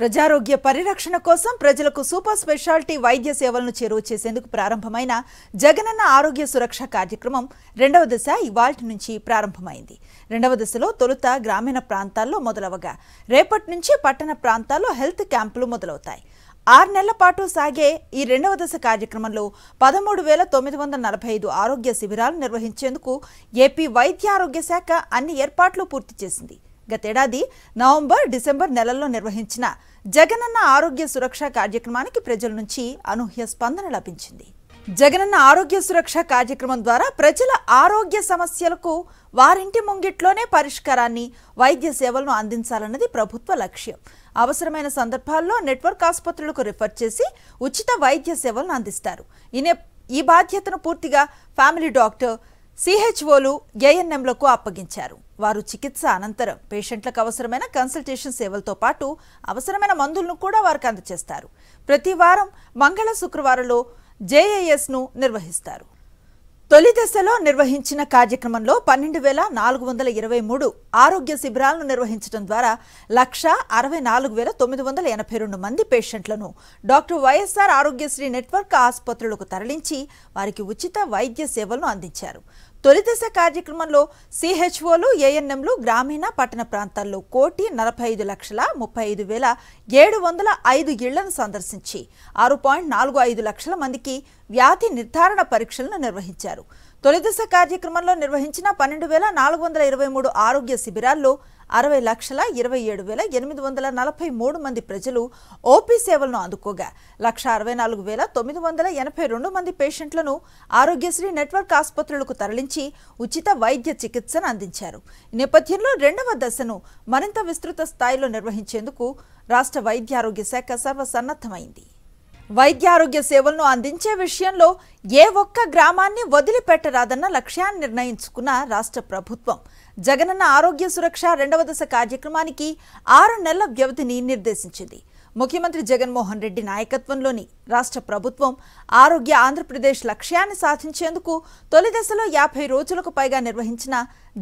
ప్రజారోగ్య పరిరక్షణ కోసం ప్రజలకు సూపర్ స్పెషాలిటీ వైద్య సేవలను చేరువ చేసేందుకు ప్రారంభమైన జగనన్న ఆరోగ్య సురక్ష కార్యక్రమం రెండవ దశ ఇవాల్టి నుంచి ప్రారంభమైంది. రెండవ దశలో తొలుత గ్రామీణ ప్రాంతాల్లో మొదలవగా రేపటి నుంచి పట్టణ ప్రాంతాల్లో హెల్త్ క్యాంపులు మొదలవుతాయి. 6 నెలల పాటు సాగే ఈ రెండవ దశ కార్యక్రమంలో 13,945 ఆరోగ్య శిబిరాలు నిర్వహించేందుకు ఏపీ వైద్య ఆరోగ్య శాఖ అన్ని ఏర్పాట్లు పూర్తి చేసింది. గతేడాది నవంబర్, డిసెంబర్ నెలల్లో నిర్వహించిన జగనన్న ఆరోగ్య సురక్ష కార్యక్రమానికి ప్రజల నుంచి అనూహ్య స్పందన లభించింది. జగనన్న ఆరోగ్య సురక్ష కార్యక్రమం ద్వారా ప్రజల ఆరోగ్య సమస్యలకు వారింటి ముంగిట్లోనే పరిష్కారాన్ని, వైద్య సేవలను అందించాలన్నది ప్రభుత్వ లక్ష్యం. అవసరమైన సందర్భాల్లో నెట్వర్క్ ఆసుపత్రులకు రిఫర్ చేసి ఉచిత వైద్య సేవలను అందిస్తారు. ఈ బాధ్యతను పూర్తిగా ఫ్యామిలీ డాక్టర్, సిహెచ్ఓలు, ఏఎన్ఎంలకు అప్పగించారు. వారు చికిత్స అనంతరం పేషెంట్లకు అవసరమైన కన్సల్టేషన్ సేవలతో పాటు అవసరమైన మందులను కూడా వారికి అందజేస్తారు. ప్రతి వారం మంగళ, శుక్రవారంలో జేఏఎస్ను నిర్వహిస్తారు. తొలి దశలో నిర్వహించిన కార్యక్రమంలో 12,423 ఆరోగ్య శిబిరాలను నిర్వహించడం ద్వారా 1,64,982 మంది పేషెంట్లను డాక్టర్ వైఎస్ఆర్ ఆరోగ్యశ్రీ నెట్వర్క్ ఆసుపత్రులకు తరలించి వారికి ఉచిత వైద్య సేవలను అందించారు. తొలి దశ కార్యక్రమంలో సిహెచ్ఓలు, ఏఎన్ఎంలు గ్రామీణ, పట్టణ ప్రాంతాల్లో 1,45,35,705 ఇళ్లను సందర్శించి 6.45 లక్షల మందికి వ్యాధి నిర్ధారణ పరీక్షలను నిర్వహించారు. తొలి దశ కార్యక్రమంలో నిర్వహించిన 12,423 ఆరోగ్య శిబిరాల్లో 60,27,843 మంది ప్రజలు ఓపీ సేవలను అందుకోగా 1,64,982 మంది పేషెంట్లను ఆరోగ్యశ్రీ నెట్వర్క్ ఆసుపత్రులకు తరలించి ఉచిత వైద్య చికిత్సను అందించారు. ఈ నేపథ్యంలో రెండవ దశను మరింత విస్తృత స్థాయిలో నిర్వహించేందుకు రాష్ట్ర వైద్య ఆరోగ్య శాఖ సర్వసన్నద్ధమైంది. వైద్య ఆరోగ్య సేవలను అందించే విషయంలో ఏ ఒక్క గ్రామాన్ని వదిలిపెట్టరాదన్న లక్ష్యాన్ని నిర్ణయించుకున్న రాష్ట్ర ప్రభుత్వం జగనన్న ఆరోగ్య సురక్ష రెండవ దశ కార్యక్రమానికి 6 నెలల వ్యవధిని నిర్దేశించింది. ముఖ్యమంత్రి జగన్మోహన్ రెడ్డి నాయకత్వంలోని రాష్ట్ర ప్రభుత్వం ఆరోగ్య ఆంధ్రప్రదేశ్ లక్ష్యాన్ని సాధించేందుకు తొలి దశలో 50 రోజులకు పైగా నిర్వహించిన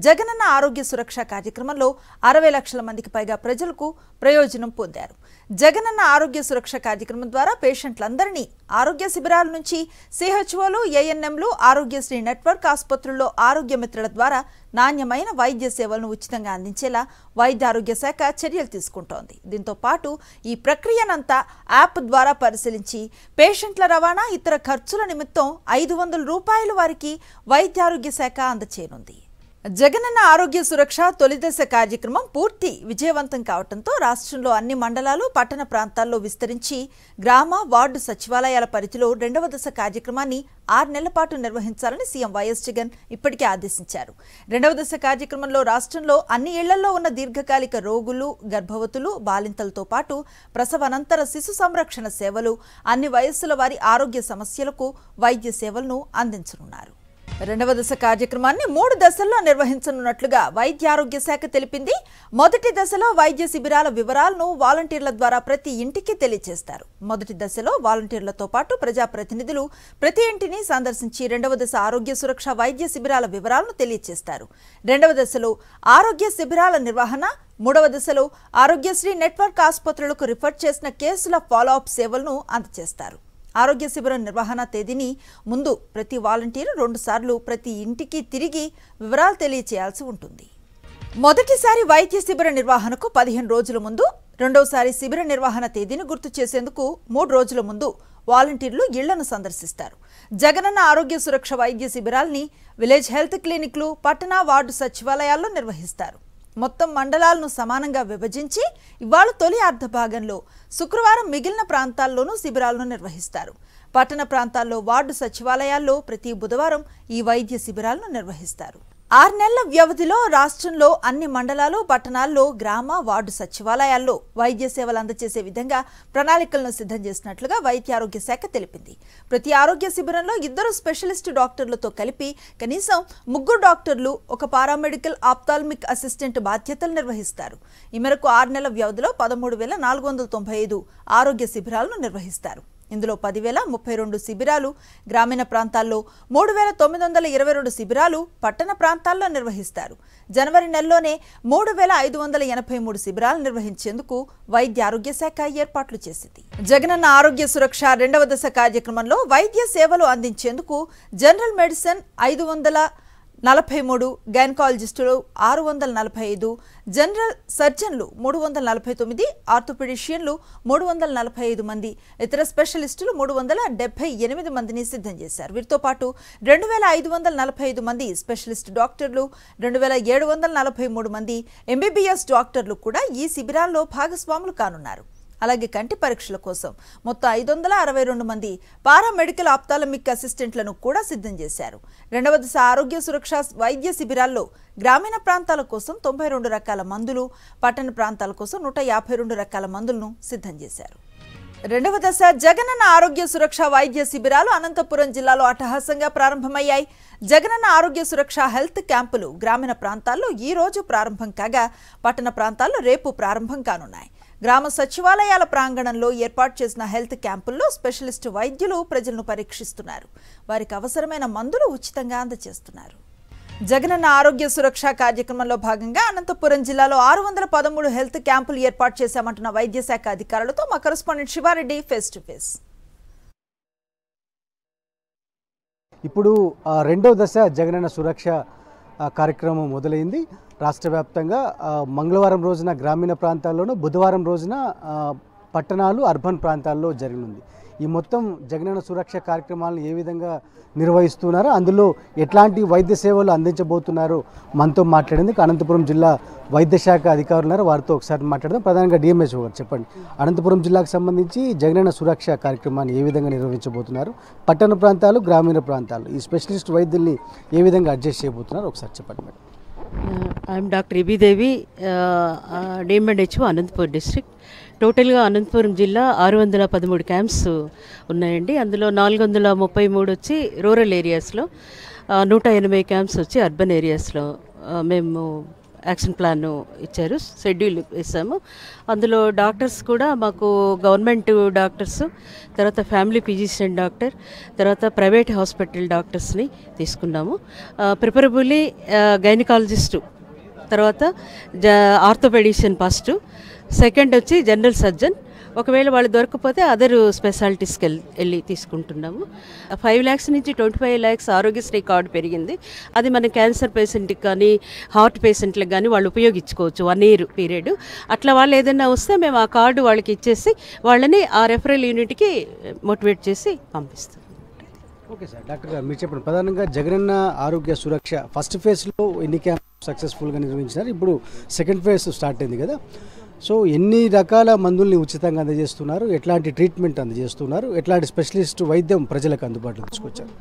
జగనన్న ఆరోగ్య సురక్ష కార్యక్రమంలో 60 లక్షల మందికి పైగా ప్రజలకు ప్రయోజనం పొందారు. జగనన్న ఆరోగ్య సురక్ష కార్యక్రమం ద్వారా పేషెంట్లందరినీ ఆరోగ్య శిబిరాల నుంచి సిహెచ్ఓలు, ఏఎన్ఎంలు, ఆరోగ్యశ్రీ నెట్వర్క్ ఆసుపత్రుల్లో ఆరోగ్య మిత్రుల ద్వారా నాణ్యమైన వైద్య సేవలను ఉచితంగా అందించేలా వైద్య ఆరోగ్య శాఖ చర్యలు తీసుకుంటోంది. దీంతో పాటు ఈ ప్రక్రియనంతా యాప్ ద్వారా పరిశీలించి పేషెంట్ల రవాణా, ఇతర ఖర్చుల నిమిత్తం 500 రూపాయలు వారికి వైద్య ఆరోగ్య శాఖ అందచేయనుంది. జగనన్న ఆరోగ్య సురక్ష తొలి దశ కార్యక్రమం పూర్తి విజయవంతం కావడంతో రాష్ట్రంలో అన్ని మండలాలు, పట్టణ ప్రాంతాల్లో విస్తరించి గ్రామ, వార్డు సచివాలయాల పరిధిలో రెండవ దశ కార్యక్రమాన్ని 6 నెలల పాటు నిర్వహించాలని సీఎం వైఎస్ జగన్ ఇప్పటికే ఆదేశించారు. రెండవ దశ కార్యక్రమంలో రాష్ట్రంలో అన్ని ఇళ్లలో ఉన్న దీర్ఘకాలిక రోగులు, గర్భవతులు, బాలింతలతో పాటు ప్రసవానంతర శిశు సంరక్షణ సేవలు, అన్ని వయస్సుల వారి ఆరోగ్య సమస్యలకు వైద్య సేవలను అందించనున్నారు. రెండవ దశ కార్యక్రమాన్ని 3 దశల్లో నిర్వహించనున్నట్లుగా వైద్య ఆరోగ్య శాఖ తెలిపింది. మొదటి దశలో వైద్య శిబిరాల వివరాలను వాలంటీర్ల ద్వారా ప్రతి ఇంటికి తెలియజేస్తారు. మొదటి దశలో వాలంటీర్లతో పాటు ప్రజాప్రతినిధులు ప్రతి ఇంటిని సందర్శించి రెండవ దశ ఆరోగ్య సురక్ష వైద్య శిబిరాల వివరాలను తెలియజేస్తారు. రెండవ దశలో ఆరోగ్య శిబిరాల నిర్వహణ, మూడవ దశలో ఆరోగ్యశ్రీ నెట్వర్క్ ఆసుపత్రులకు రిఫర్ చేసిన కేసుల ఫాలోఅప్ సేవలను అందజేస్తారు. ఆరోగ్య శిబిరం నిర్వహణ తేదీని ముందు ప్రతి వాలంటీరు 2 సార్లు ప్రతి ఇంటికి తిరిగి వివరాలు తెలియచేయాల్సి ఉంటుంది. మొదటిసారి వైద్య శిబిర నిర్వహణకు 15 రోజుల ముందు, రెండోసారి శిబిర నిర్వహణ తేదీని గుర్తు చేసేందుకు 3 రోజుల ముందు వాలంటీర్లు ఇళ్లను సందర్శిస్తారు. జగనన్న ఆరోగ్య సురక్ష వైద్య శిబిరాల్ని విలేజ్ హెల్త్ క్లినిక్లు, పట్టణ, వార్డు సచివాలయాల్లో నిర్వహిస్తారు. మొత్తం మండలాలను సమానంగా విభజించి ఇవాళ తొలి అర్ధ భాగంలో శుక్రవారం మిగిలిన ప్రాంతాల్లోనూ శిబిరాలను నిర్వహిస్తారు. పట్టణ ప్రాంతాల్లో, వార్డు సచివాలయాల్లో ప్రతి బుధవారం ఈ వైద్య శిబిరాలను నిర్వహిస్తారు. 6 నెలల వ్యవధిలో రాష్ట్రంలో అన్ని మండలాలు, పట్టణాల్లో, గ్రామ, వార్డు సచివాలయాల్లో వైద్య సేవలు అందజేసే విధంగా ప్రణాళికలను సిద్ధం చేసినట్లుగా వైద్య ఆరోగ్య శాఖ తెలిపింది. ప్రతి ఆరోగ్య శిబిరంలో 2 స్పెషలిస్ట్ డాక్టర్లతో కలిపి కనీసం 3 డాక్టర్లు, 1 పారామెడికల్ ఆప్థాల్మిక్ అసిస్టెంట్ బాధ్యతలు నిర్వహిస్తారు. ఈ మేరకు 6 నెలల వ్యవధిలో 13,495 ఆరోగ్య శిబిరాలను నిర్వహిస్తారు. ఇందులో 10,032 శిబిరాలు గ్రామీణ ప్రాంతాల్లో, 3,922 శిబిరాలు పట్టణ ప్రాంతాల్లో నిర్వహిస్తారు. జనవరి నెలలోనే 3,583 శిబిరాలు నిర్వహించేందుకు వైద్య ఆరోగ్య శాఖ ఏర్పాట్లు చేసింది. జగనన్న ఆరోగ్య సురక్ష 2వ దశ కార్యక్రమంలో వైద్య సేవలు అందించేందుకు జనరల్ మెడిసిన్ 543, గైనకాలజిస్టులు 645, జనరల్ సర్జన్లు 349, ఆర్థోపెడిషియన్లు 345 మంది, ఇతర స్పెషలిస్టులు 378 మందిని సిద్ధం చేశారు. వీరితో పాటు 2,545 మంది స్పెషలిస్ట్ డాక్టర్లు, 2,743 మంది ఎంబీబీఎస్ డాక్టర్లు కూడా ఈ శిబిరాల్లో భాగస్వాములు కానున్నారు. అలాగే కంటి పరీక్షల కోసం మొత్తం 562 మంది పారామెడికల్ ఆప్థాలమిక్ అసిస్టెంట్లను కూడా సిద్ధం చేశారు. 2వ దశ ఆరోగ్య సురక్ష వైద్య శిబిరాల్లో గ్రామీణ ప్రాంతాల కోసం 92 రకాల మందులు, పట్టణ ప్రాంతాల కోసం 152 రకాల మందులను సిద్ధం చేశారు. 2వ దశ జగనన్న ఆరోగ్య సురక్ష వైద్య శిబిరాలు అనంతపురం జిల్లాలో అట్టహాసంగా ప్రారంభమయ్యాయి. జగనన్న ఆరోగ్య సురక్ష హెల్త్ క్యాంపులు గ్రామీణ ప్రాంతాల్లో ఈ రోజు ప్రారంభం కాగా, పట్టణ ప్రాంతాల్లో రేపు ప్రారంభం కానున్నాయి. గ్రామ సచివాలయాల ప్రాంగణంలో ఏర్పాటు చేసిన హెల్త్ క్యాంపుల్లో స్పెషలిస్ట్ వైద్యులు ప్రజలను పరీక్షిస్తున్నారు. వారికి అవసరమైన మందులు ఉచితంగా అందజేస్తున్నారు. జగనన్న ఆరోగ్య సురక్ష కార్యక్రమంలో భాగంగా అనంతపురం జిల్లాలో 613 హెల్త్ క్యాంపులు ఏర్పాటు చేశామంటున్న వైద్య శాఖ అధికారులతో మా correspondent Sivareddy face to face. ఇప్పుడు 2వ దశ జగనన్న సురక్ష కార్యక్రమం మొదలైంది. రాష్ట్ర వ్యాప్తంగా మంగళవారం రోజున గ్రామీణ ప్రాంతాల్లోనూ, బుధవారం రోజున పట్టణాలు, అర్బన్ ప్రాంతాల్లో జరగనుంది. ఈ మొత్తం జగనన్న సురక్ష కార్యక్రమాలను ఏ విధంగా నిర్వహిస్తున్నారో, అందులో ఎట్లాంటి వైద్య సేవలు అందించబోతున్నారో మనతో మాట్లాడేందుకు అనంతపురం జిల్లా వైద్య శాఖ అధికారులు ఉన్నారు. వారితో ఒకసారి మాట్లాడదాం. ప్రధానంగా డిఎంహెచ్ఓ గారు చెప్పండి, అనంతపురం జిల్లాకు సంబంధించి జగనన్న సురక్ష కార్యక్రమాన్ని ఏ విధంగా నిర్వహించబోతున్నారు, పట్టణ ప్రాంతాలు, గ్రామీణ ప్రాంతాలు ఈ స్పెషలిస్ట్ వైద్యుల్ని ఏ విధంగా అడ్జస్ట్ చేయబోతున్నారు ఒకసారి చెప్పండి మేడం. ఐఎమ్ డాక్టర్ ఇబిదేవి, డిఎంహెచ్ఓ అనంతపూర్ డిస్ట్రిక్ట్. టోటల్గా అనంతపురం జిల్లా 613 క్యాంప్స్ ఉన్నాయండి. అందులో 433 వచ్చి రూరల్ ఏరియాస్లో, 180 క్యాంప్స్ వచ్చి అర్బన్ ఏరియాస్లో మేము యాక్షన్ ప్లాన్ ఇచ్చారు, షెడ్యూల్ ఇస్తాము. అందులో డాక్టర్స్ కూడా మాకు గవర్నమెంట్ డాక్టర్స్, తర్వాత ఫ్యామిలీ ఫిజిషియన్ డాక్టర్, తర్వాత ప్రైవేట్ హాస్పిటల్ డాక్టర్స్ని తీసుకున్నాము. ప్రిఫరబుల్లీ గైనకాలజిస్టు, తర్వాత ఆర్థోపెడిషియన్ ఫస్ట్, సెకండ్ వచ్చి జనరల్ సర్జన్. ఒకవేళ వాళ్ళు దొరకకపోతే అదర్ స్పెషాలిటీస్కి వెళ్ళి తీసుకుంటున్నాము. 5 lakhs నుంచి 25 lakhs ఆరోగ్యశ్రీ కార్డు పెరిగింది. అది మన క్యాన్సర్ పేషెంట్కి కానీ, హార్ట్ పేషెంట్లకు కానీ వాళ్ళు ఉపయోగించుకోవచ్చు 1 year పీరియడ్. అట్లా వాళ్ళు ఏదైనా వస్తే మేము ఆ కార్డు వాళ్ళకి ఇచ్చేసి వాళ్ళని ఆ రెఫరల్ యూనిట్కి మోటివేట్ చేసి పంపిస్తాం. ఓకే సార్, డాక్టర్ గారు మీరు చెప్పండి, ప్రధానంగా జగనన్న ఆరోగ్య సురక్ష ఫస్ట్ ఫేజ్లో ఎన్ని క్యాంప్ సక్సెస్ఫుల్గా నిర్వహించినారు, ఇప్పుడు సెకండ్ ఫేజ్ స్టార్ట్ అయింది కదా, సో ఎన్ని రకాల మందుల్ని ఉచితంగా అందజేస్తున్నారు, ఎట్లాంటి ట్రీట్మెంట్ అందజేస్తున్నారు, ఎట్లాంటి స్పెషలిస్ట్ వైద్యం ప్రజలకు అందుబాటులో తీసుకొచ్చారు?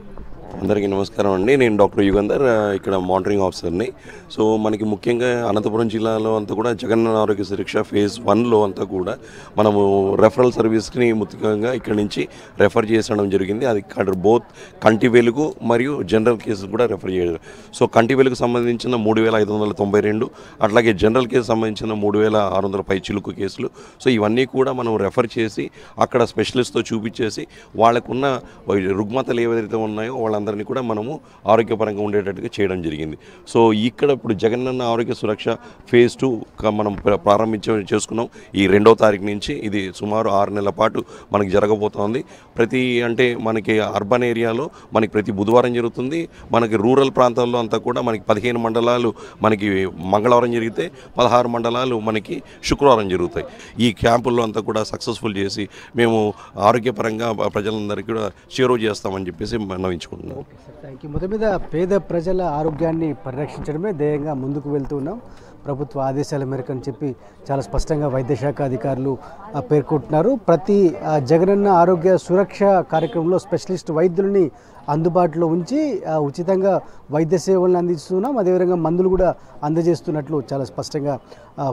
అందరికీ నమస్కారం అండి. నేను డాక్టర్ యుగంధర్, ఇక్కడ మానిటరింగ్ ఆఫీసర్ని. సో మనకి ముఖ్యంగా అనంతపురం జిల్లాలో అంతా కూడా జగనన్న ఆరోగ్య సురక్ష ఫేజ్ 1లో అంతా కూడా మనము రెఫరల్ సర్వీస్ని ముఖ్యంగా ఇక్కడి నుంచి రెఫర్ చేసడం జరిగింది. అది బోత్ కంటి వెలుగు మరియు జనరల్ కేసులు కూడా రెఫర్ చేయడం. సో కంటి వెలుగు సంబంధించిన 3,592, అట్లాగే జనరల్ కేసు సంబంధించిన 3,600 పై చిలుకు కేసులు. సో ఇవన్నీ కూడా మనం రెఫర్ చేసి అక్కడ స్పెషలిస్ట్తో చూపించేసి వాళ్ళకున్న రుగ్మతలు ఏవైతే ఉన్నాయో వాళ్ళందరినీ కూడా మనము ఆరోగ్యపరంగా ఉండేటట్టుగా చేయడం జరిగింది. సో ఇక్కడ ఇప్పుడు జగనన్న ఆరోగ్య సురక్ష ఫేజ్ 2 మనం చేసుకున్నాం. ఈ 2వ తారీఖు నుంచి ఇది సుమారు 6 నెలల పాటు మనకి జరగబోతోంది. అంటే మనకి అర్బన్ ఏరియాలో మనకి ప్రతి బుధవారం జరుగుతుంది. మనకి రూరల్ ప్రాంతాల్లో అంతా కూడా మనకి 15 మండలాలు మనకి మంగళవారం జరిగితే 16 మండలాలు మనకి శుక్రవారం జరుగుతాయి. ఈ క్యాంపుల్లో అంతా కూడా సక్సెస్ఫుల్ చేసి మేము ఆరోగ్యపరంగా ప్రజలందరికీ కూడా చేరువ చేస్తామని చెప్పేసి నవ్వించుకుంటున్నాం. Okay sir, thank you. మొదటి మీద పేద ప్రజల ఆరోగ్యాన్ని పరిరక్షించడమే ధ్యేయంగా ముందుకు వెళ్తూ ఉన్నాం. ప్రభుత్వ ఆదేశాల మేరకు అని చెప్పి చాలా స్పష్టంగా వైద్య శాఖ అధికారులు పేర్కొంటున్నారు. ప్రతి జగనన్న ఆరోగ్య సురక్ష కార్యక్రమంలో స్పెషలిస్ట్ వైద్యులని అందుబాటులో ఉంచి ఉచితంగా వైద్య సేవలను అందిస్తున్నాం. అదేవిధంగా మందులు కూడా అందజేస్తున్నట్లు చాలా స్పష్టంగా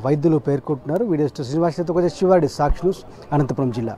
వైద్యులు పేర్కొంటున్నారు. వీడియో శ్రీనివాసతో శివారెడ్డి, సాక్షి న్యూస్, అనంతపురం జిల్లా.